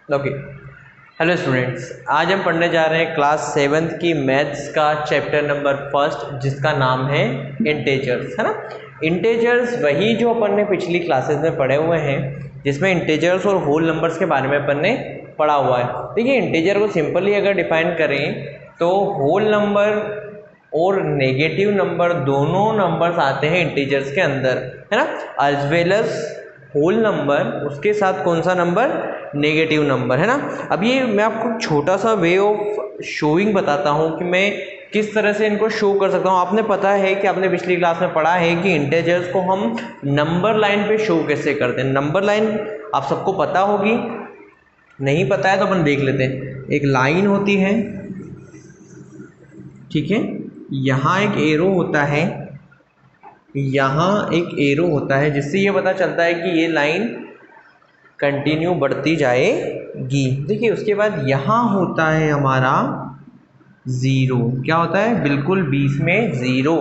Okay. Hello students, आज हम पढ़ने जा रहे हैं क्लास 7th की मैथ्स का चैप्टर नंबर फर्स्ट, जिसका नाम है इंटेजर्स, है ना। इंटेजर्स वही जो अपन ने पिछली क्लासेस में पढ़े हुए हैं, जिसमें इंटेजर्स और होल नंबर्स के बारे में अपन ने पढ़ा हुआ है। देखिए, इंटेजर को सिंपली अगर डिफाइन करें तो होल नंबर और नेगेटिव नंबर दोनों नंबर्स आते हैं इंटीजर्स के अंदर, है ना। As well as whole number, उसके साथ कौन सा नंबर, नेगेटिव नंबर, है ना। अब ये मैं आपको छोटा सा वे ऑफ शोइंग बताता हूँ कि मैं किस तरह से इनको शो कर सकता हूँ। आपने पता है कि आपने पिछली क्लास में पढ़ा है कि इंटीजर्स को हम नंबर लाइन पे शो कैसे करते हैं। नंबर लाइन आप सबको पता होगी, नहीं पता है तो अपन देख लेते हैं। एक लाइन होती है, ठीक है, यहाँ एक एरो होता है, यहाँ एक एरो होता है, जिससे ये पता चलता है कि ये लाइन कंटिन्यू बढ़ती जाएगी। देखिए, उसके बाद यहाँ होता है हमारा ज़ीरो। क्या होता है? बिल्कुल बीच में ज़ीरो।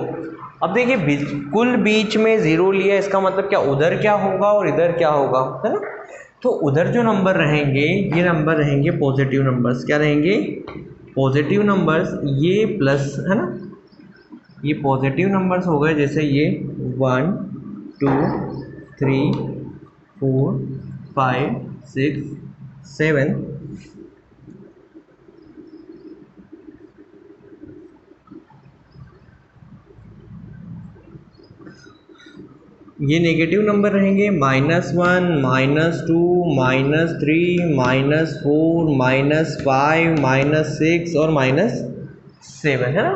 अब देखिए, बिल्कुल बीच में ज़ीरो लिया, इसका मतलब क्या, उधर क्या होगा और इधर क्या होगा, है ना। तो उधर जो नंबर रहेंगे, ये नंबर रहेंगे पॉजिटिव नंबर्स। क्या रहेंगे? Positive numbers. ये प्लस, है ना, ये पॉजिटिव नंबर्स हो गए, जैसे ये 1 2 3 4 5 6 7। ये नेगेटिव नंबर रहेंगे, -1 -2 -3 -4 -5 -6 और -7, है ना।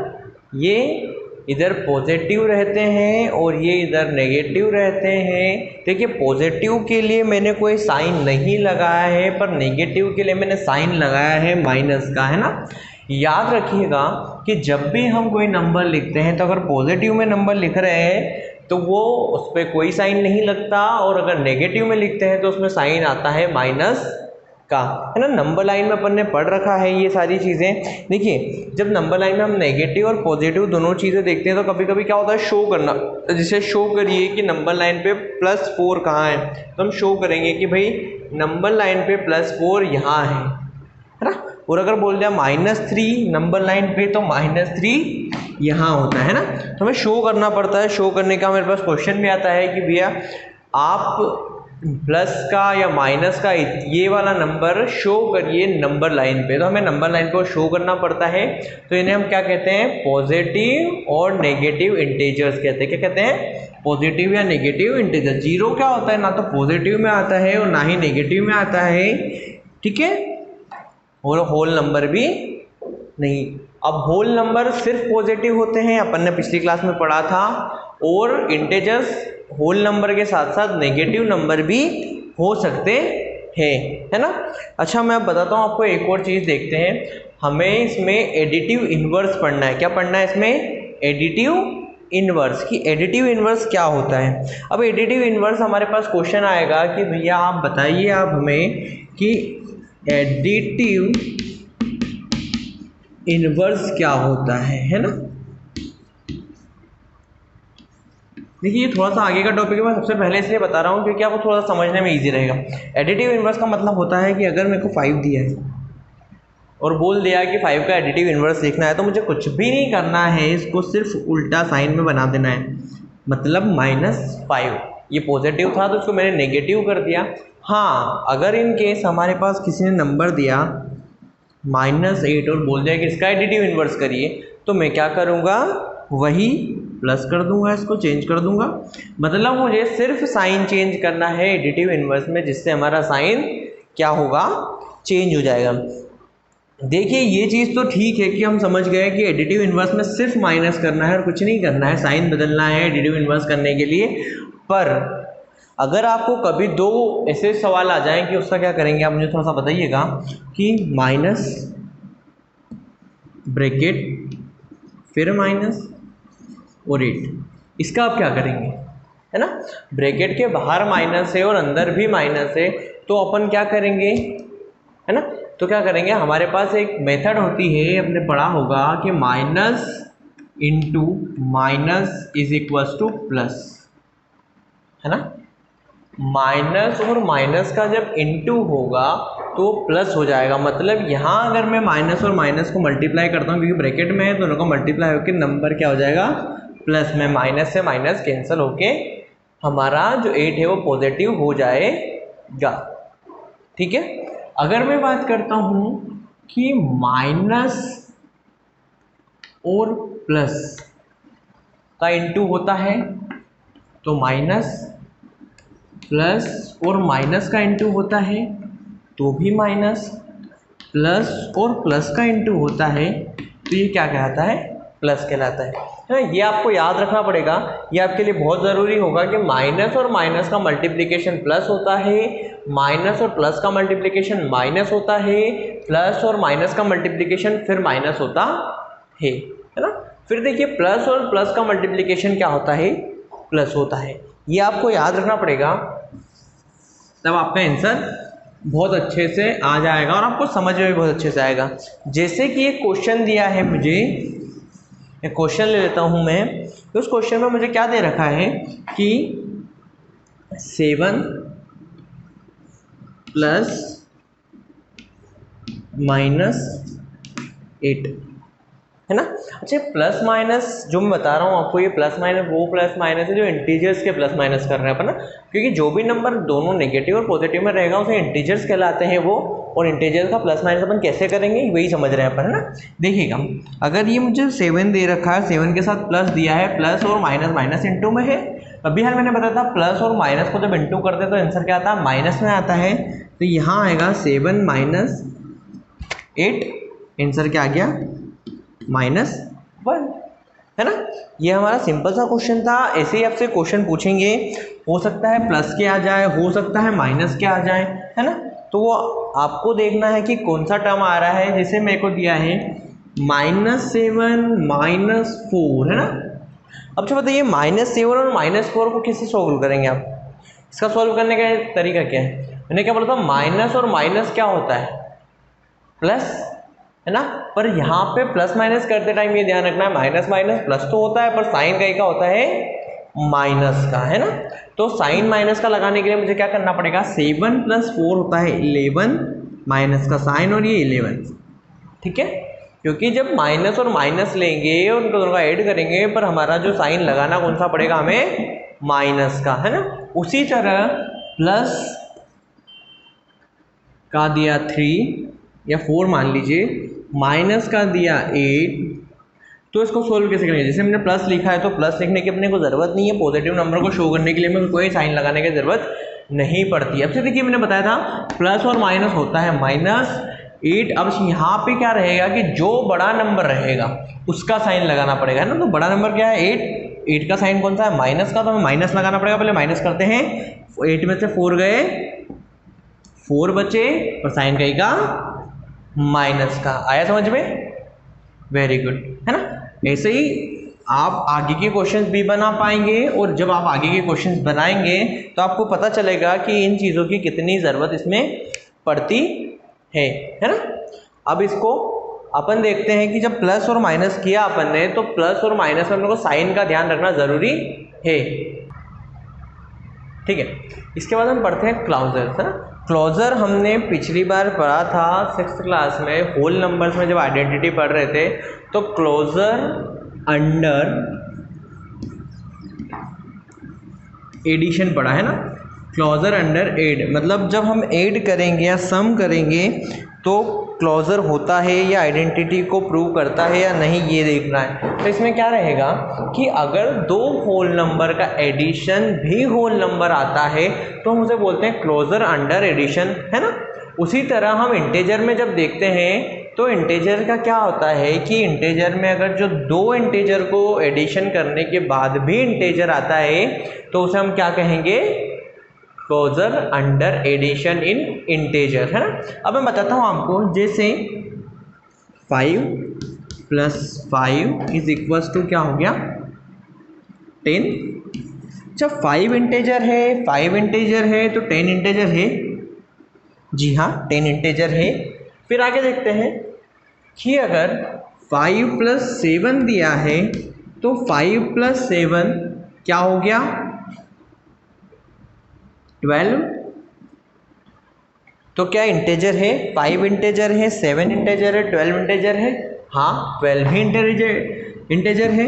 ये इधर पॉजिटिव रहते हैं और ये इधर नेगेटिव रहते हैं। देखिए, पॉजिटिव के लिए मैंने कोई साइन नहीं लगाया है, पर नेगेटिव के लिए मैंने साइन लगाया है माइनस का, है ना। याद रखिएगा कि जब भी हम कोई नंबर लिखते हैं तो अगर पॉजिटिव में नंबर लिख रहे हैं तो वो उस पर कोई साइन नहीं लगता, और अगर नेगेटिव में लिखते हैं तो उसमें साइन आता है माइनस का, है ना। नंबर लाइन में अपन ने पढ़ रखा है ये सारी चीज़ें। देखिए, जब नंबर लाइन में हम नेगेटिव और पॉजिटिव दोनों चीज़ें देखते हैं तो कभी कभी क्या होता है, शो करना। जैसे शो करिए कि नंबर लाइन पे +4 कहाँ है, तो हम शो करेंगे कि भाई नंबर लाइन पे +4 यहाँ है ना। और अगर बोल दिया -3 नंबर लाइन पे, तो -3 यहाँ होता है ना। तो हमें शो करना पड़ता है। शो करने का मेरे पास क्वेश्चन भी आता है कि भैया आप प्लस का या माइनस का ये वाला नंबर शो करिए नंबर लाइन पे, तो हमें नंबर लाइन को शो करना पड़ता है। तो इन्हें हम क्या कहते हैं? पॉजिटिव और नेगेटिव इंटीजर्स कहते हैं। क्या कहते हैं? पॉजिटिव या नेगेटिव इंटीजर। जीरो क्या होता है? ना तो पॉजिटिव में आता है और ना ही नेगेटिव में आता है, ठीक है। और होल नंबर भी नहीं। अब होल नंबर सिर्फ पॉजिटिव होते हैं, अपन ने पिछली क्लास में पढ़ा था, और इंटीजर्स होल नंबर के साथ साथ नेगेटिव नंबर भी हो सकते हैं, है ना। अच्छा, मैं बताता हूँ आपको एक और चीज़। देखते हैं, हमें इसमें एडिटिव इन्वर्स पढ़ना है। क्या पढ़ना है इसमें? Additive inverse. की एडिटिव इन्वर्स क्या होता है। अब एडिटिव इन्वर्स हमारे पास क्वेश्चन आएगा कि भैया आप बताइए आप हमें कि एडिटिव इन्वर्स क्या होता है ना। देखिए, ये थोड़ा सा आगे का टॉपिक है, मैं सबसे पहले इसलिए बता रहा हूँ क्योंकि आपको थोड़ा सा समझने में इजी रहेगा। एडिटिव इन्वर्स का मतलब होता है कि अगर मेरे को 5 दिया है और बोल दिया कि 5 का एडिटिव इन्वर्स देखना है, तो मुझे कुछ भी नहीं करना है, इसको सिर्फ उल्टा साइन में बना देना है। मतलब -5, ये पॉजिटिव था तो इसको मैंने नेगेटिव कर दिया। हाँ, अगर इन केस हमारे पास किसी ने नंबर दिया -8 और बोल दिया कि इसका एडिटिव इन्वर्स करिए, तो मैं क्या करूँगा? वही प्लस कर दूंगा, इसको चेंज कर दूंगा। मतलब मुझे सिर्फ साइन चेंज करना है एडिटिव इन्वर्स में, जिससे हमारा साइन क्या होगा? चेंज हो जाएगा। देखिए, ये चीज़ तो ठीक है कि हम समझ गए कि एडिटिव इन्वर्स में सिर्फ माइनस करना है और कुछ नहीं करना है, साइन बदलना है एडिटिव इन्वर्स करने के लिए। पर अगर आपको कभी दो ऐसे सवाल आ जाएं कि उसका क्या करेंगे, आप मुझे थोड़ा सा बताइएगा कि माइनस ब्रैकेट फिर माइनस और 8, इसका आप क्या करेंगे, है ना। ब्रैकेट के बाहर माइनस है और अंदर भी माइनस है, तो अपन क्या करेंगे, है ना। तो क्या करेंगे, हमारे पास एक मेथड होती है, आपने पढ़ा होगा कि minus into minus is equals two plus, है ना। माइनस और माइनस का जब इंटू होगा तो प्लस हो जाएगा। मतलब यहाँ अगर मैं माइनस और माइनस को मल्टीप्लाई करता हूँ, क्योंकि ब्रैकेट में है, दोनों का मल्टीप्लाई होकर नंबर क्या हो जाएगा, प्लस में माइनस से माइनस कैंसिल होके हमारा जो 8 है वो पॉजिटिव हो जाएगा। ठीक है। अगर मैं बात करता हूँ कि माइनस और प्लस का इनटू होता है, तो माइनस प्लस और माइनस का इनटू होता है तो भी माइनस, प्लस और प्लस का इनटू होता है तो ये क्या कहलाता है, प्लस कहलाता है ना। ये आपको याद रखना पड़ेगा, ये आपके लिए बहुत ज़रूरी होगा कि माइनस और माइनस का मल्टीप्लिकेशन प्लस होता है, माइनस और प्लस का मल्टीप्लिकेशन माइनस होता है, प्लस और माइनस का मल्टीप्लिकेशन फिर माइनस होता है ना। फिर देखिए प्लस और प्लस का मल्टीप्लिकेशन क्या होता है, प्लस होता है। ये आपको याद रखना पड़ेगा, तब आपका आंसर बहुत अच्छे से आ जाएगा और आपको समझ में भी बहुत अच्छे से आएगा। जैसे कि एक क्वेश्चन दिया है मुझे, एक क्वेश्चन ले लेता हूँ मैं। तो उस क्वेश्चन में मुझे क्या दे रखा है कि 7 प्लस माइनस 8 है ना। अच्छा, प्लस माइनस जो मैं बता रहा हूँ आपको, ये प्लस माइनस वो प्लस माइनस है जो इंटीजर्स के प्लस माइनस कर रहे हैं अपन ना, क्योंकि जो भी नंबर दोनों नेगेटिव और पॉजिटिव में रहेगा उसे इंटीजर्स कहलाते हैं वो, और इंटीजर्स का प्लस माइनस अपन कैसे करेंगे वही समझ रहे हैं अपन, है ना। देखिएगा, अगर ये मुझे 7 दे रखा है, 7 के साथ प्लस दिया है, प्लस और माइनस माइनस इंटू में है। अभी हाल मैंने बताया था प्लस और माइनस को जब इंटू करते तो आंसर क्या आता है, माइनस में आता है। तो यहाँ आएगा 7 माइनस 8, आंसर क्या आ गया, -1, है ना। ये हमारा सिंपल सा क्वेश्चन था। ऐसे ही आपसे क्वेश्चन पूछेंगे, हो सकता है प्लस के आ जाए, हो सकता है माइनस के आ जाए, है ना। तो वो आपको देखना है कि कौन सा टर्म आ रहा है। जैसे मेरे को दिया है -7 -4, है ना। अब जो बताइए -7 और -4 को कैसे सॉल्व करेंगे आप, इसका सॉल्व करने का तरीका क्या है। मैंने क्या बोला था, माइनस और माइनस क्या होता है, प्लस, है ना। पर यहाँ पे प्लस माइनस करते टाइम ये ध्यान रखना है, माइनस माइनस प्लस तो होता है पर साइन कहीं का होता है, माइनस का, है ना। तो साइन माइनस का लगाने के लिए मुझे क्या करना पड़ेगा, 7 + 4 होता है 11, माइनस का साइन और ये 11, ठीक है। क्योंकि जब माइनस और माइनस लेंगे और उनको दोनों का ऐड करेंगे, पर हमारा जो साइन लगाना कौन सा पड़ेगा हमें, माइनस का, है ना। उसी तरह प्लस का दिया 3 या 4 मान लीजिए, माइनस का दिया 8, तो इसको सोल्व कैसे करेंगे। जैसे हमने प्लस लिखा है तो प्लस लिखने की अपने को ज़रूरत नहीं है, पॉजिटिव नंबर को शो करने के लिए हमें कोई साइन लगाने की ज़रूरत नहीं पड़ती। अब से देखिए मैंने बताया था प्लस और माइनस होता है -8। अब यहाँ पे क्या रहेगा कि जो बड़ा नंबर रहेगा उसका साइन लगाना पड़ेगा, है ना। तो बड़ा नंबर क्या है, 8 का साइन कौन सा है, माइनस का, तो हमें माइनस लगाना पड़ेगा। पहले माइनस करते हैं, 8 में से 4 गए, 4 बचे और साइन कहीं का माइनस का। आया समझ में, वेरी गुड, है ना। ऐसे ही आप आगे के क्वेश्चंस भी बना पाएंगे, और जब आप आगे के क्वेश्चंस बनाएंगे तो आपको पता चलेगा कि इन चीज़ों की कितनी ज़रूरत इसमें पड़ती है ना। अब इसको अपन देखते हैं कि जब प्लस और माइनस किया अपन ने, तो प्लस और माइनस में अपन को साइन का ध्यान रखना ज़रूरी है, ठीक है। इसके बाद हम पढ़ते हैं क्लॉजर, है ना। क्लॉजर हमने पिछली बार पढ़ा था 6th क्लास में, होल नंबर्स में जब आइडेंटिटी पढ़ रहे थे, तो क्लोजर अंडर एडिशन पढ़ा है ना। क्लोजर अंडर एड, मतलब जब हम ऐड करेंगे या सम करेंगे तो क्लोजर होता है या आइडेंटिटी को प्रूव करता है या नहीं, ये देखना है। तो इसमें क्या रहेगा कि अगर दो होल नंबर का एडिशन भी होल नंबर आता है तो हम उसे बोलते हैं क्लोजर अंडर एडिशन, है ना। उसी तरह हम इंटेजर में जब देखते हैं तो इंटेजर का क्या होता है कि इंटेजर में अगर जो दो इंटेजर को एडिशन करने के बाद भी इंटेजर आता है तो उसे हम क्या कहेंगे, closure under addition in integer, है ना। अब मैं बताता हूँ आपको, जैसे 5 + 5 = क्या हो गया, 10। जब 5 इंटेजर है, 5 इंटेजर है तो 10 इंटेजर है, जी हाँ 10 इंटेजर है। फिर आगे देखते हैं कि अगर 5 + 7 दिया है तो 5 + 7 क्या हो गया, 12। तो क्या इंटेजर है? 5 इंटेजर है, 7 इंटेजर है, 12 इंटेजर है? हाँ 12 ही इंटेजर है।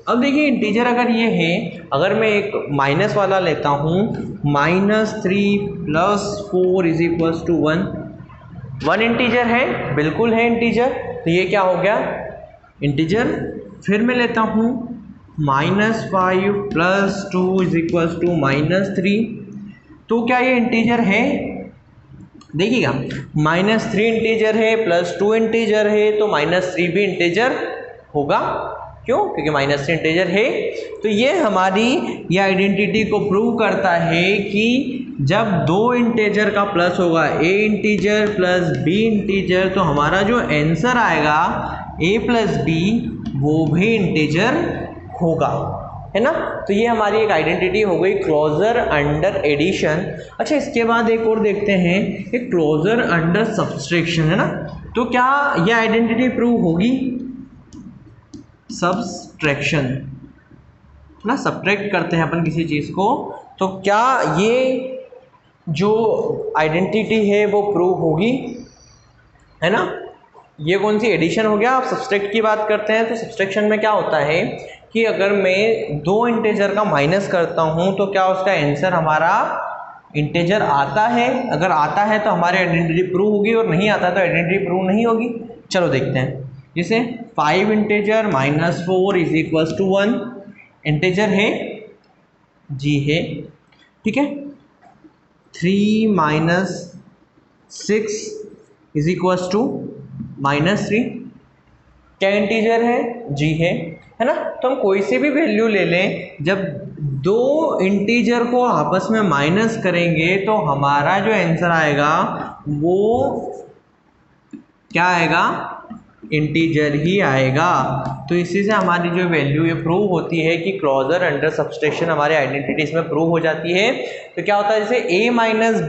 अब देखिए इंटीजर अगर ये है, अगर मैं एक माइनस वाला लेता हूँ, -3 + 4 = 1, 1 इंटीजर है, बिल्कुल है इंटीजर, तो ये क्या हो गया? इंटीजर। फिर मैं लेता हूँ -5 + 2 = -3, तो क्या ये इंटीजर है? देखिएगा -3 इंटीजर है, +2 इंटीजर है, तो -3 भी इंटीजर होगा। क्यों? क्योंकि -3 इंटीजर है। तो ये हमारी ये आइडेंटिटी को प्रूव करता है कि जब दो इंटीजर का प्लस होगा, a integer plus b integer, तो हमारा जो आंसर आएगा a + b वो भी इंटीजर होगा, है ना। तो ये हमारी एक आइडेंटिटी हो गई क्लोजर अंडर एडिशन। अच्छा इसके बाद एक और देखते हैं, एक क्लोजर अंडर सब्सट्रैक्शन, है ना। तो क्या ये आइडेंटिटी प्रूव होगी? सब्सट्रैक्शन ना, सब्ट्रैक्ट करते हैं अपन किसी चीज़ को, तो क्या ये जो आइडेंटिटी है वो प्रूव होगी, है ना। ये कौन सी एडिशन हो गया। आप सब्सट्रैक्ट की बात करते हैं तो सब्सट्रैक्शन में क्या होता है कि अगर मैं दो इंटीजर का माइनस करता हूं तो क्या उसका आंसर हमारा इंटीजर आता है? अगर आता है तो हमारी आइडेंटिटी प्रूव होगी, और नहीं आता तो आइडेंटिटी प्रूव नहीं होगी। चलो देखते हैं, जैसे 5 इंटीजर -4 = 1 इंटीजर है जी, है, ठीक है। 3 - 6 = -3 क्या इंटीजर है? जी है ना। तो हम कोई सी भी वैल्यू ले लें, जब दो इंटीजर को आपस में माइनस करेंगे तो हमारा जो आंसर आएगा वो क्या आएगा? इंटीजर ही आएगा। तो इसी से हमारी जो वैल्यू ये प्रूव होती है कि क्लोजर अंडर सब्सट्रैक्शन हमारी आइडेंटिटी इसमें प्रूव हो जाती है। तो क्या होता है, जैसे a -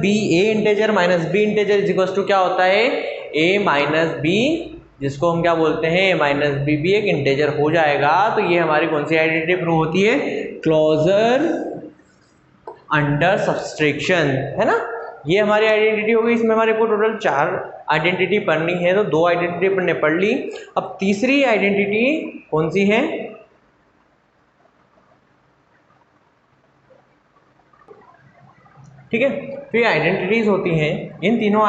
b, a integer - b integer = क्या होता है? a - b, जिसको हम क्या बोलते हैं, a - b भी एक इंटीजर हो जाएगा। तो ये हमारी कौन सी आइडेंटिटी प्रूव होती है? क्लोजर अंडर सब्सट्रैक्शन, है ना। ये हमारी आइडेंटिटी हो गई। इसमें हमारे को टोटल 4 आइडेंटिटी पढ़नी है, तो 2 आइडेंटिटी अपन ने पढ़ ली। अब तीसरी आइडेंटिटी कौन सी है? ठीक है, तो ये आइडेंटिटीज होती हैं, इन तीनों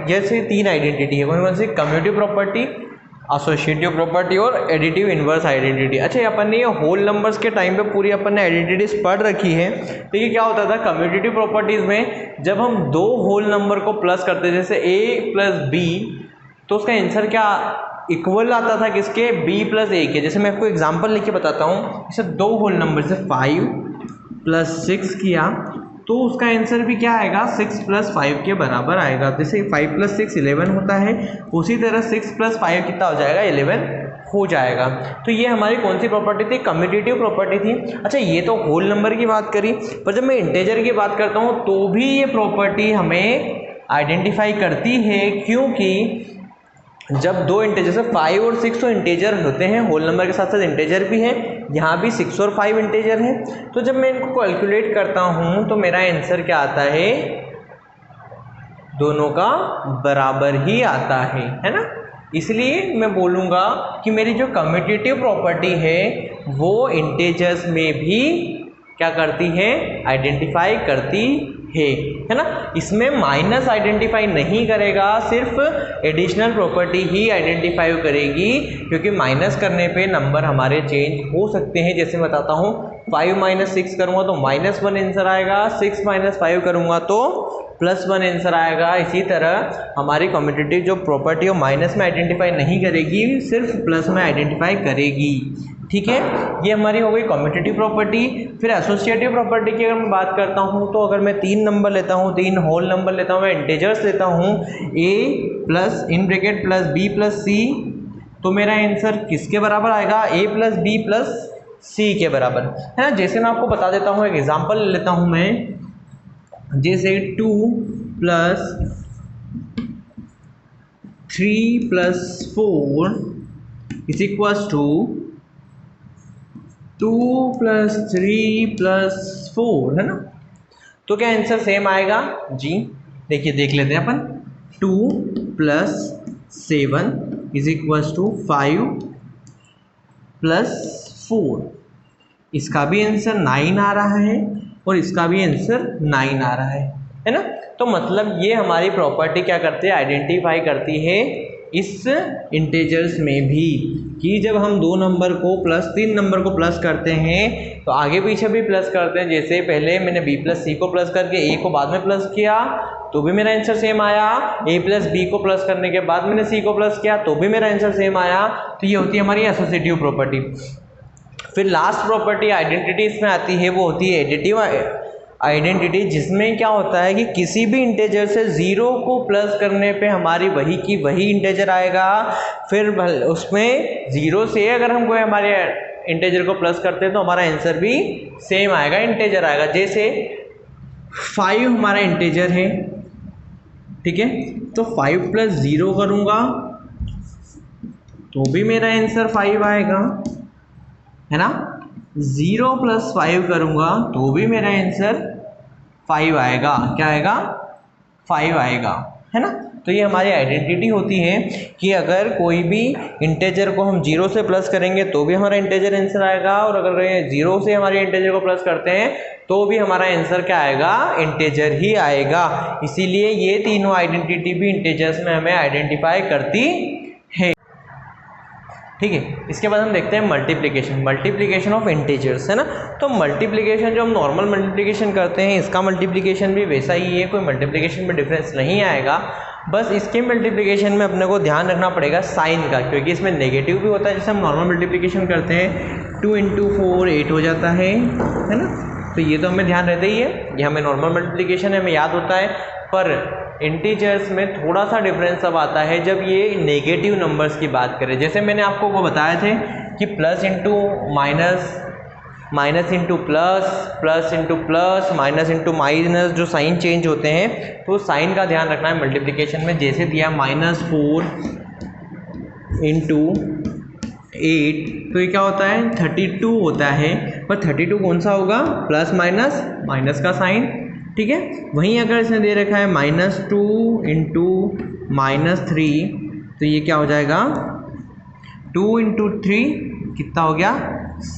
जैसे 3 आइडेंटिटी है, कौन कौन सी? कम्यूटेटिव प्रॉपर्टी, एसोसिएटिव प्रॉपर्टी और एडिटिव इनवर्स आइडेंटिटी। अच्छा, अपन ने ये होल नंबर्स के टाइम पे पूरी अपन ने आइडेंटिटीज पढ़ रखी है। तो ये क्या होता था कम्यूटेटिव प्रॉपर्टीज में, जब हम दो होल नंबर को प्लस करते, जैसे a + b, तो उसका आंसर क्या इक्वल आता था? किसके? b + a के। जैसे मैं आपको एग्जांपल लिख के बताता हूँ, जैसे दो होल नंबर से 5 + 6 किया तो उसका आंसर भी क्या आएगा? 6 + 5 के बराबर आएगा। जैसे 5 + 6 11 होता है, उसी तरह 6 + 5 कितना हो जाएगा? 11 हो जाएगा। तो ये हमारी कौन सी प्रॉपर्टी थी? कम्यूटेटिव प्रॉपर्टी थी। अच्छा, ये तो होल नंबर की बात करी, पर जब मैं इंटीजर की बात करता हूँ तो भी ये प्रॉपर्टी हमें आइडेंटिफाई करती है, क्योंकि जब दो इंटीजर, जैसे 5 और 6 तो इंटीजर होते हैं, होल नंबर के साथ साथ इंटीजर भी है, यहाँ भी 6 और 5 इंटीजर है। तो जब मैं इनको कैलकुलेट करता हूँ तो मेरा आंसर क्या आता है? दोनों का बराबर ही आता है ना। इसलिए मैं बोलूँगा कि मेरी जो कम्यूटेटिव प्रॉपर्टी है वो इंटीजर्स में भी क्या करती है? आइडेंटिफाई करती है ना। इसमें माइनस आइडेंटिफाई नहीं करेगा, सिर्फ एडिशनल प्रॉपर्टी ही आइडेंटिफाई करेगी, क्योंकि माइनस करने पे नंबर हमारे चेंज हो सकते हैं। जैसे बताता हूँ, 5 - 6 करूँगा तो -1 आंसर आएगा, 6 - 5 करूँगा तो +1 आंसर आएगा। इसी तरह हमारी कम्यूटेटिव जो प्रॉपर्टी है माइनस में आइडेंटिफाई नहीं करेगी, सिर्फ प्लस में आइडेंटिफाई करेगी। ठीक है, ये हमारी हो गई कम्यूटेटिव प्रॉपर्टी। फिर एसोसिएटिव प्रॉपर्टी की अगर मैं बात करता हूँ, तो अगर मैं 3 नंबर लेता हूँ, 3 होल नंबर लेता हूँ, मैं इंटीजर्स लेता हूँ, a + b + c, तो मेरा आंसर किसके बराबर आएगा? a + b + c के बराबर, है ना। जैसे मैं आपको बता देता हूँ, एक एग्जांपल लेता हूँ मैं, जैसे 2 + 3 + 4 = 2 + 3 + 4, है ना। तो क्या आंसर सेम आएगा? जी देखिए, देख लेते हैं अपन। 2 + 7 = 5 + 4। इसका भी आंसर 9 आ रहा है और इसका भी आंसर 9 आ रहा है ना। तो मतलब ये हमारी प्रॉपर्टी क्या करती है, आइडेंटिफाई करती है इस इंटेजर्स में भी कि जब हम 2 नंबर को प्लस 3 नंबर को प्लस करते हैं तो आगे पीछे भी प्लस करते हैं। जैसे पहले मैंने b + c को प्लस करके a को बाद में प्लस किया तो भी मेरा आंसर सेम आया, a + b को प्लस करने के बाद मैंने c को प्लस किया तो भी मेरा आंसर सेम आया। तो ये होती है हमारी एसोसिएटिव प्रॉपर्टी। फिर लास्ट प्रॉपर्टी आइडेंटिटी इसमें आती है, वो होती है एडिटिव आइडेंटिटी, जिसमें क्या होता है कि किसी भी इंटेजर से 0 को प्लस करने पे हमारी वही की वही इंटेजर आएगा। फिर उसमें 0 से अगर हम कोई हमारे इंटेजर को प्लस करते हैं तो हमारा आंसर भी सेम आएगा, इंटेजर आएगा। जैसे 5 हमारा इंटेजर है, ठीक है, तो 5 + 0 करूँगा तो भी मेरा आंसर 5 आएगा, है ना। 0 + 5 करूँगा तो भी मेरा आंसर 5 आएगा। क्या आएगा? 5 आएगा, है ना। तो ये हमारी आइडेंटिटी होती है कि अगर कोई भी इंटेजर को हम 0 से प्लस करेंगे तो भी हमारा इंटेजर आंसर आएगा, और अगर 0 से हमारे इंटेजर को प्लस करते हैं तो भी हमारा आंसर क्या आएगा? इंटेजर ही आएगा। इसीलिए ये तीनों आइडेंटिटी भी इंटेजर्स में हमें आइडेंटिफाई करती है, ठीक है। इसके बाद हम देखते हैं मल्टीप्लिकेशन ऑफ इंटीजर्स, है ना। तो मल्टीप्लिकेशन जो हम नॉर्मल मल्टीप्लिकेशन करते हैं इसका मल्टीप्लिकेशन भी वैसा ही है, कोई मल्टीप्लिकेशन में डिफरेंस नहीं आएगा। बस इसके मल्टीप्लिकेशन में अपने को ध्यान रखना पड़ेगा साइन का, क्योंकि इसमें नेगेटिव भी होता है। जैसे हम नॉर्मल मल्टीप्लिकेशन करते हैं 2 × 4 8 हो जाता है ना। तो ये तो हमें ध्यान रहता ही है, ये हमें नॉर्मल मल्टीप्लिकेशन है, हमें याद होता है। पर इंटीजर्स में थोड़ा सा डिफरेंस अब आता है जब ये नेगेटिव नंबर्स की बात करें। जैसे मैंने आपको वो बताया थे कि plus into minus, minus into plus, plus into plus, minus into minus, जो साइन चेंज होते हैं तो साइन का ध्यान रखना है मल्टीप्लिकेशन में। जैसे दिया -4 × 8 तो ये क्या होता है? 32 होता है। पर 32 कौन सा होगा? प्लस माइनस, माइनस का साइन, ठीक है। वहीं अगर इसने दे रखा है -2 × -3 तो ये क्या हो जाएगा? 2 × 3 कितना हो गया?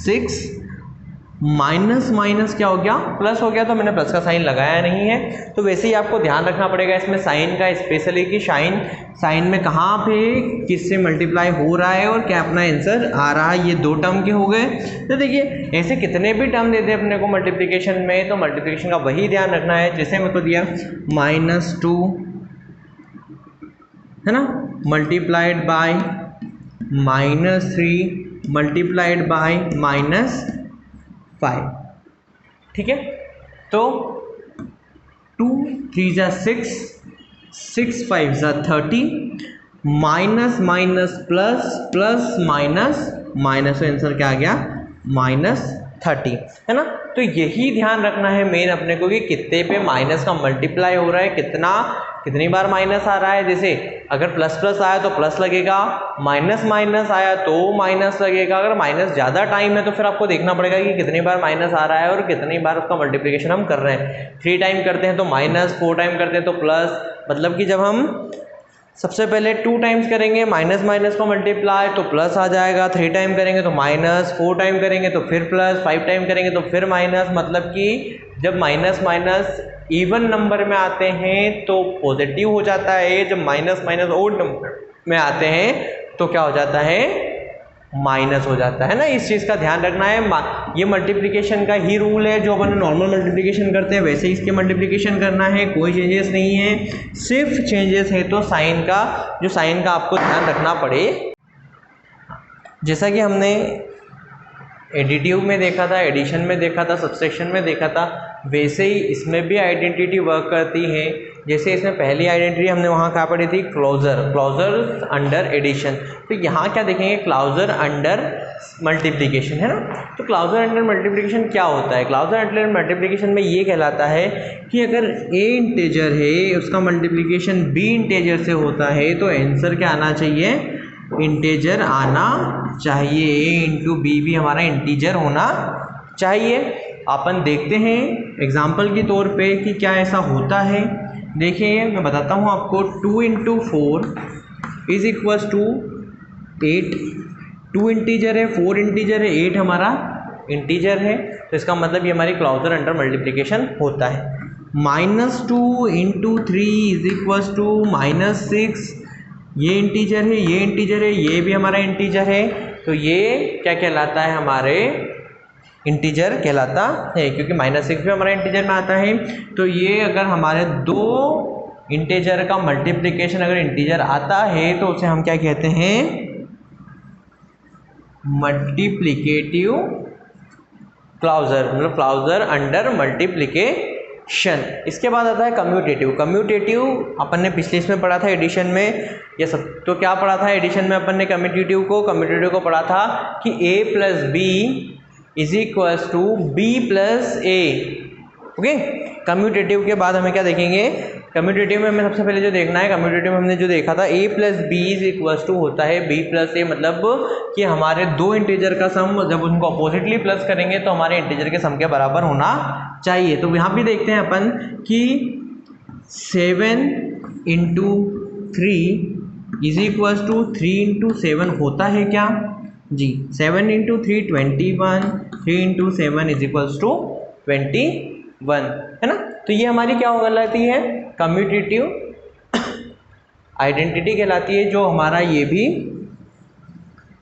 6, माइनस माइनस क्या हो गया? प्लस हो गया। तो मैंने प्लस का साइन लगाया नहीं है। तो वैसे ही आपको ध्यान रखना पड़ेगा इसमें साइन का, स्पेशली कि साइन में कहाँ पे किससे मल्टीप्लाई हो रहा है और क्या अपना आंसर आ रहा है। ये 2 टर्म के हो गए। तो देखिए ऐसे कितने भी टर्म देते हैं अपने को मल्टीप्लिकेशन में, तो मल्टीप्लिकेशन का वही ध्यान रखना है। जैसे मेरे को दिया -2, है ना, मल्टीप्लाइड बाय -3 मल्टीप्लाइड बाय -5, ठीक है। तो 2 3 × 6, 6 5 × 30, minus minus plus, plus minus minus, तो आंसर क्या आ गया? -30, है ना। तो यही ध्यान रखना है मेन अपने को कि कितने पे माइनस का मल्टीप्लाई हो रहा है, कितनी बार माइनस आ रहा है। जैसे अगर प्लस प्लस आया तो प्लस लगेगा, माइनस माइनस आया तो माइनस लगेगा। अगर माइनस ज़्यादा टाइम है तो फिर आपको देखना पड़ेगा कि कितनी बार माइनस आ रहा है और कितनी बार उसका मल्टीप्लिकेशन हम कर रहे हैं। 3 टाइम करते हैं तो माइनस, 4 टाइम करते हैं तो प्लस। मतलब कि जब हम सबसे पहले 2 टाइम्स करेंगे माइनस माइनस को मल्टीप्लाई तो प्लस आ जाएगा, 3 टाइम करेंगे तो माइनस, 4 टाइम करेंगे तो फिर प्लस, 5 टाइम करेंगे तो फिर माइनस। मतलब कि जब माइनस माइनस इवन नंबर में आते हैं तो पॉजिटिव हो जाता है, जब माइनस माइनस ओड नंबर में आते हैं तो क्या हो जाता है? माइनस हो जाता है ना। इस चीज़ का ध्यान रखना है। ये मल्टीप्लिकेशन का ही रूल है, जो अपन नॉर्मल मल्टीप्लिकेशन करते हैं वैसे ही इसके मल्टीप्लिकेशन करना है, कोई चेंजेस नहीं है। सिर्फ चेंजेस है तो साइन का, जो साइन का आपको ध्यान रखना पड़े। जैसा कि हमने एडिटिव में देखा था, एडिशन में देखा था, सब्सट्रैक्शन में देखा था, वैसे ही इसमें भी आइडेंटिटी वर्क करती है। जैसे इसमें पहली आइडेंटिटी हमने वहाँ क्या पढ़ी थी? Closure under addition. तो यहाँ क्या देखेंगे? क्लोजर अंडर मल्टीप्लिकेशन, है ना। तो क्लोजर अंडर मल्टीप्लिकेशन क्या होता है? क्लोजर अंडर मल्टीप्लिकेशन में ये कहलाता है कि अगर ए इंटेजर है उसका मल्टीप्लिकेशन बी इंटेजर से होता है तो आंसर क्या आना चाहिए? इंटेजर आना चाहिए। ए इंटू बी भी हमारा इंटीजर होना चाहिए। अपन देखते हैं एग्जाम्पल के तौर पे कि क्या ऐसा होता है। देखिए मैं बताता हूँ आपको, 2 into 4 is equals to 8। 2 integer है, 4 इंटीजर है, 8 हमारा इंटीजर है, तो इसका मतलब ये हमारी क्लाउजर अंडर मल्टीप्लिकेशन होता है। -2 इंटू 3 इज इक्वल्स टू -6। ये इंटीजर है, ये इंटीजर है, ये भी हमारा इंटीजर है, तो ये क्या कहलाता है, हमारे इंटीजर कहलाता है, क्योंकि -6 भी हमारा इंटीजर में आता है। तो ये अगर हमारे दो इंटीजर का मल्टीप्लिकेशन अगर इंटीजर आता है तो उसे हम क्या कहते हैं, मल्टीप्लिकेटिव क्लाउजर, मतलब क्लाउजर अंडर मल्टीप्लिकेशन। इसके बाद आता है कम्यूटेटिव। कम्यूटेटिव अपन ने पिछले इसमें पढ़ा था एडिशन में, ये सब तो क्या पढ़ा था एडिशन में अपन ने कम्यूटेटिव को पढ़ा था कि a plus B is equals to B plus A. Okay, commutative के बाद हमें क्या देखेंगे, कम्यूटेटिव में हमें सबसे पहले जो देखना है, कम्यूटेटिव में हमने जो देखा था a plus B is equals to होता है b प्लस ए, मतलब कि हमारे दो इंटीजर का सम जब उनको अपोजिटली प्लस करेंगे तो हमारे इंटीजर के सम के बराबर होना चाहिए। तो यहाँ भी देखते हैं अपन कि 7 into 3 is equals to 3 into 7 होता है क्या जी, 7 into 3 21, 3 into 7 is equals to 21, है ना। तो ये हमारी क्या कहलाती है, कम्यूटेटिव आइडेंटिटी कहलाती है, जो हमारा ये भी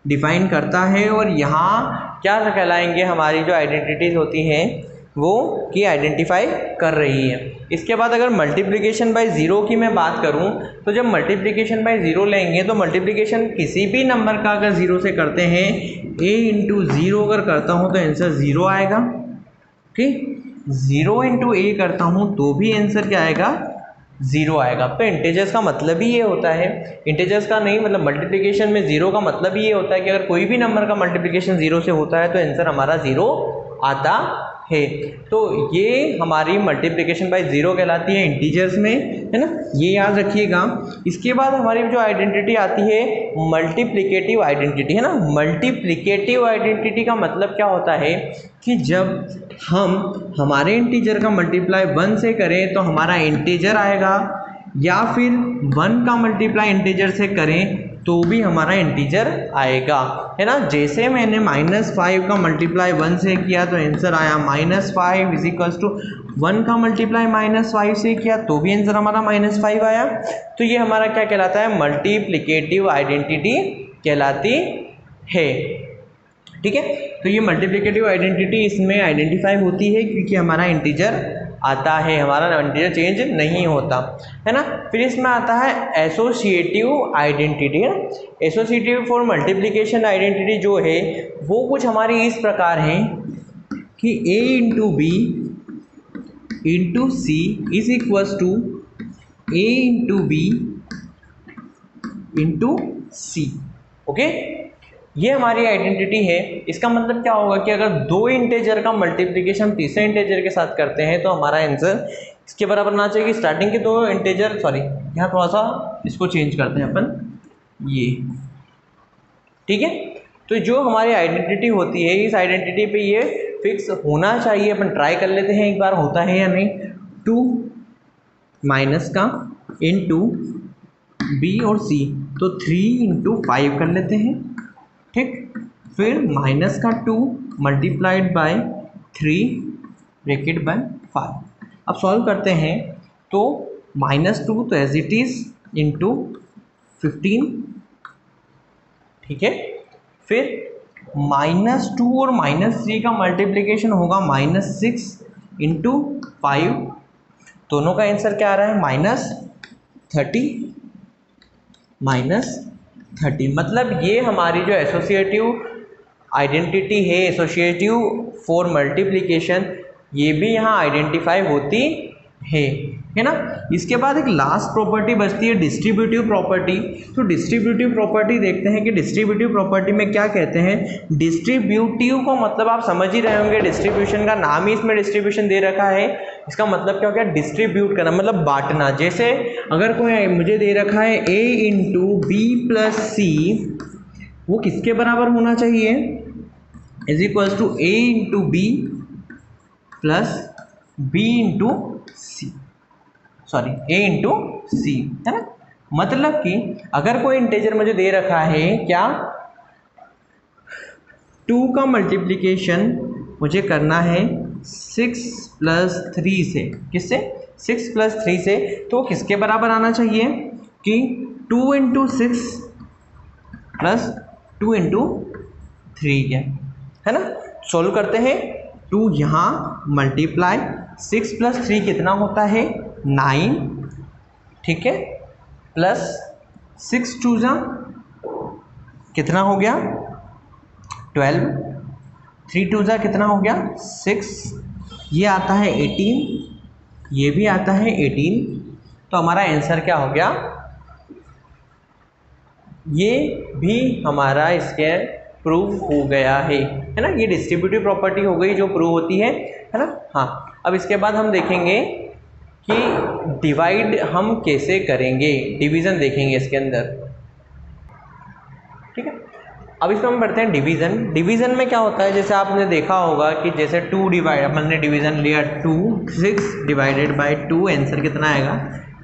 डिफाइन करता है। और यहाँ क्या कहलाएंगे, हमारी जो आइडेंटिटीज होती हैं वो की आइडेंटिफाई कर रही है। इसके बाद अगर मल्टीप्लिकेशन बाय ज़ीरो की मैं बात करूं, तो जब मल्टीप्लिकेशन बाय ज़ीरो लेंगे तो मल्टीप्लिकेशन किसी भी नंबर का अगर ज़ीरो से करते हैं, a इंटू ज़ीरो अगर करता हूं तो आंसर ज़ीरो आएगा। ओके, 0 इंटू ए करता हूं तो भी आंसर क्या आएगा, ज़ीरो आएगा। तो इंटीजर्स का मतलब ही ये होता है, इंटीजर्स का नहीं मतलब मल्टीप्लिकेशन में ज़ीरो का मतलब ही ये होता है कि अगर कोई भी नंबर का मल्टीप्लिकेशन ज़ीरो से होता है तो आंसर हमारा ज़ीरो आता है। तो ये हमारी मल्टीप्लिकेशन बाय ज़ीरो कहलाती है इंटीजर्स में, है ना, ये याद रखिएगा। इसके बाद हमारी जो आइडेंटिटी आती है मल्टीप्लिकेटिव आइडेंटिटी, है ना। मल्टीप्लिकेटिव आइडेंटिटी का मतलब क्या होता है कि जब हम हमारे इंटीजर का मल्टीप्लाई 1 से करें तो हमारा इंटीजर आएगा, या फिर 1 का मल्टीप्लाई इंटीजर से करें तो भी हमारा इंटीजर आएगा, है ना। जैसे मैंने -5 का मल्टीप्लाई 1 से किया तो आंसर आया -5 इज इक्वल्स टू 1 का मल्टीप्लाई -5 से किया तो भी आंसर हमारा -5 आया। तो ये हमारा क्या कहलाता है, मल्टीप्लिकेटिव आइडेंटिटी कहलाती है, ठीक है। तो ये मल्टीप्लिकेटिव आइडेंटिटी इसमें आइडेंटिफाई होती है क्योंकि हमारा इंटीजर आता है, हमारा इंटीजर चेंज नहीं होता, है ना। फिर इसमें आता है एसोसिएटिव आइडेंटिटी, है ना। एसोसिएटिव फॉर मल्टीप्लिकेशन आइडेंटिटी जो है वो कुछ हमारी इस प्रकार है कि a into B into C is equals to a into B into C. Okay, ये हमारी आइडेंटिटी है। इसका मतलब क्या होगा कि अगर दो इंटीजर का मल्टीप्लिकेशन तीसरे इंटीजर के साथ करते हैं तो हमारा आंसर इसके बराबर आना चाहिए। स्टार्टिंग के दो इंटीजर, सॉरी यहाँ थोड़ा सा इसको चेंज करते हैं अपन, ये ठीक है। तो जो हमारी आइडेंटिटी होती है इस आइडेंटिटी पे ये फिक्स होना चाहिए। अपन ट्राई कर लेते हैं एक बार होता है या नहीं। 2 माइनस का इंटू बी और सी, तो 3 इंटू 5 कर लेते हैं, ठीक। फिर माइनस का 2 मल्टीप्लाइड बाय 3 ब्रैकेट बाय 5। अब सॉल्व करते हैं तो -2 तो एज इट इज इंटू 15, ठीक है। फिर -2 और -3 का मल्टीप्लिकेशन होगा -6 इंटू 5, दोनों का आंसर क्या आ रहा है, -30। मतलब ये हमारी जो एसोसिएटिव आइडेंटिटी है, एसोसिएटिव फॉर मल्टीप्लिकेशन, ये भी यहाँ आइडेंटिफाई होती है ना। इसके बाद एक लास्ट प्रॉपर्टी बचती है डिस्ट्रीब्यूटिव प्रॉपर्टी। तो डिस्ट्रीब्यूटिव प्रॉपर्टी देखते हैं कि डिस्ट्रीब्यूटिव प्रॉपर्टी में क्या कहते हैं। डिस्ट्रीब्यूटिव को मतलब आप समझ ही रहे होंगे, डिस्ट्रीब्यूशन का नाम ही इसमें डिस्ट्रीब्यूशन दे रखा है। इसका मतलब क्या हो गया, डिस्ट्रीब्यूट करना मतलब बांटना। जैसे अगर कोई मुझे दे रखा है a into B plus C, वो किसके बराबर होना चाहिए, is equals to a into B plus B into C. Sorry a into C, है ना। मतलब कि अगर कोई इंटीजर मुझे दे रखा है क्या, 2 का मल्टीप्लिकेशन मुझे करना है 6 + 3 से, किससे, 6 + 3 से, तो किसके बराबर आना चाहिए कि 2 × 6 + 2 × 3 के, है ना। सोल्व करते हैं, 2 यहाँ मल्टीप्लाई 6 + 3 कितना होता है 9, ठीक है, प्लस 6 × 2 कितना हो गया 12, 3 × 2 कितना हो गया 6, ये आता है 18, ये भी आता है 18, तो हमारा आंसर क्या हो गया, ये भी हमारा इसके प्रूव हो गया है ना। ये डिस्ट्रीब्यूटिव प्रॉपर्टी हो गई जो प्रूव होती है ना। हाँ, अब इसके बाद हम देखेंगे कि डिवाइड हम कैसे करेंगे, डिवीज़न देखेंगे इसके अंदर, ठीक है। अब इसमें हम पढ़ते हैं डिवीज़न। डिवीज़न में क्या होता है, जैसे आपने देखा होगा कि जैसे 2 डिवाइड, अपन ने डिवीज़न लिया 2, 6 / 2, आंसर कितना आएगा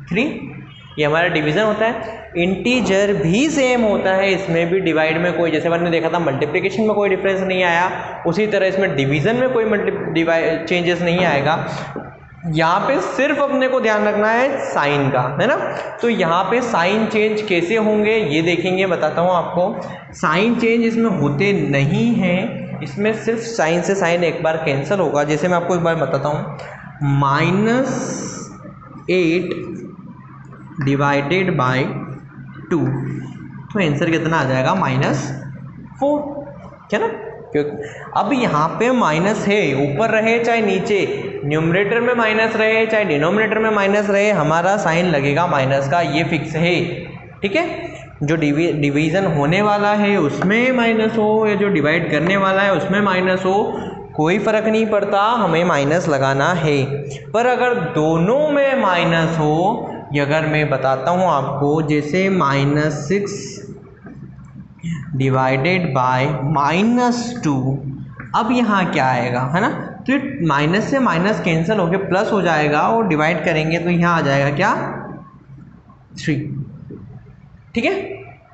3, ये हमारा डिवीज़न होता है। इंटीजर भी सेम होता है, इसमें भी डिवाइड में कोई, जैसे मैंने देखा था मल्टीप्लिकेशन में कोई डिफरेंस नहीं आया, उसी तरह इसमें डिवीज़न में कोई चेंजेस नहीं आएगा। यहाँ पे सिर्फ अपने को ध्यान रखना है साइन का, है ना। तो यहाँ पे साइन चेंज कैसे होंगे ये देखेंगे, बताता हूँ आपको। साइन चेंज इसमें होते नहीं हैं, इसमें सिर्फ साइन से साइन एक बार कैंसिल होगा। जैसे मैं आपको एक बार बताता हूँ, -8 / 2, तो आंसर कितना आ जाएगा -4, है ना। क्योंकि अब यहाँ पे माइनस है, ऊपर रहे चाहे नीचे, न्यूमरेटर में माइनस रहे चाहे डिनोमिनेटर में माइनस रहे, हमारा साइन लगेगा माइनस का, ये फिक्स है, ठीक है। जो डिवीज़न होने वाला है उसमें माइनस हो या जो डिवाइड करने वाला है उसमें माइनस हो, कोई फ़र्क नहीं पड़ता, हमें माइनस लगाना है। पर अगर दोनों में माइनस हो, ये अगर मैं बताता हूँ आपको, जैसे -6 / -2, अब यहाँ क्या आएगा, है ना। तो माइनस से माइनस कैंसिल होके प्लस हो जाएगा, और डिवाइड करेंगे तो यहाँ आ जाएगा क्या 3, ठीक है।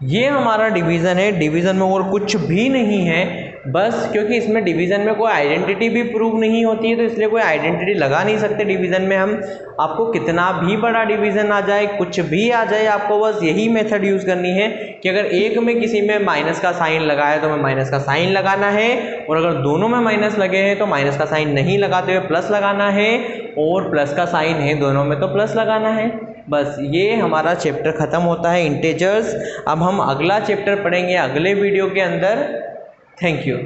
ये हमारा डिवीज़न है, डिवीज़न में और कुछ भी नहीं है, बस क्योंकि इसमें डिवीज़न में कोई आइडेंटिटी भी प्रूव नहीं होती है, तो इसलिए कोई आइडेंटिटी लगा नहीं सकते डिवीज़न में हम। आपको कितना भी बड़ा डिवीज़न आ जाए, कुछ भी आ जाए, आपको बस यही मेथड यूज़ करनी है कि अगर एक में किसी में माइनस का साइन लगा है तो हमें माइनस का साइन लगाना है, और अगर दोनों में माइनस लगे हैं तो माइनस का साइन नहीं लगाते हुए प्लस लगाना है, और प्लस का साइन है दोनों में तो प्लस लगाना है। बस ये हमारा चैप्टर ख़त्म होता है इंटीजर्स। अब हम अगला चैप्टर पढ़ेंगे अगले वीडियो के अंदर। Thank you.